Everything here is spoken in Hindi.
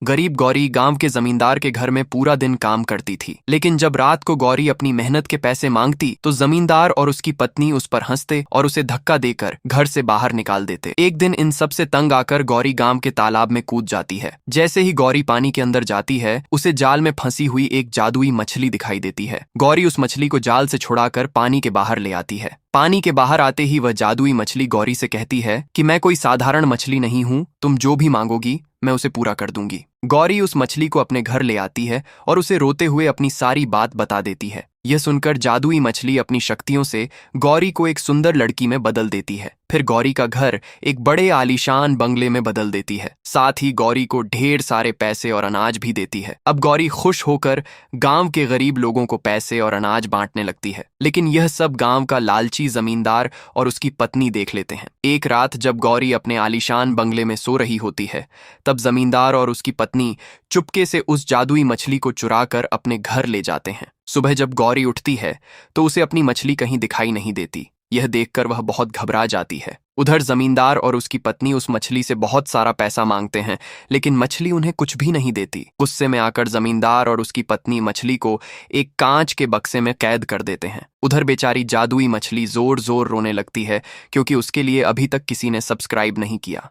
गरीब गौरी गांव के जमींदार के घर में पूरा दिन काम करती थी, लेकिन जब रात को गौरी अपनी मेहनत के पैसे मांगती तो जमींदार और उसकी पत्नी उस पर हंसते और उसे धक्का देकर घर से बाहर निकाल देते। एक दिन इन सब से तंग आकर गौरी गांव के तालाब में कूद जाती है। जैसे ही गौरी पानी के अंदर जाती है, उसे जाल में फंसी हुई एक जादुई मछली दिखाई देती है। गौरी उस मछली को जाल से छुड़ाकर पानी के बाहर ले आती है। पानी के बाहर आते ही वह जादुई मछली गौरी से कहती है कि मैं कोई साधारण मछली नहीं हूँ, तुम जो भी मांगोगी मैं उसे पूरा कर दूंगी। गौरी उस मछली को अपने घर ले आती है और उसे रोते हुए अपनी सारी बात बता देती है। यह सुनकर जादुई मछली अपनी शक्तियों से गौरी को एक सुंदर लड़की में बदल देती है। फिर गौरी का घर एक बड़े आलीशान बंगले में बदल देती है। साथ ही गौरी को ढेर सारे पैसे और अनाज भी देती है। अब गौरी खुश होकर गांव के गरीब लोगों को पैसे और अनाज बांटने लगती है। लेकिन यह सब गांव का लालची जमींदार और उसकी पत्नी देख लेते हैं। एक रात जब गौरी अपने आलीशान बंगले में सो रही होती है, तब जमींदार और उसकी पत्नी चुपके से उस जादुई मछली को चुराकर अपने घर ले जाते हैं। सुबह जब गौरी उठती है तो उसे अपनी मछली कहीं दिखाई नहीं देती। यह देखकर वह बहुत घबरा जाती है। उधर जमींदार और उसकी पत्नी उस मछली से बहुत सारा पैसा मांगते हैं, लेकिन मछली उन्हें कुछ भी नहीं देती। गुस्से में आकर जमींदार और उसकी पत्नी मछली को एक कांच के बक्से में कैद कर देते हैं। उधर बेचारी जादुई मछली जोर जोर रोने लगती है, क्योंकि उसके लिए अभी तक किसी ने सब्सक्राइब नहीं किया।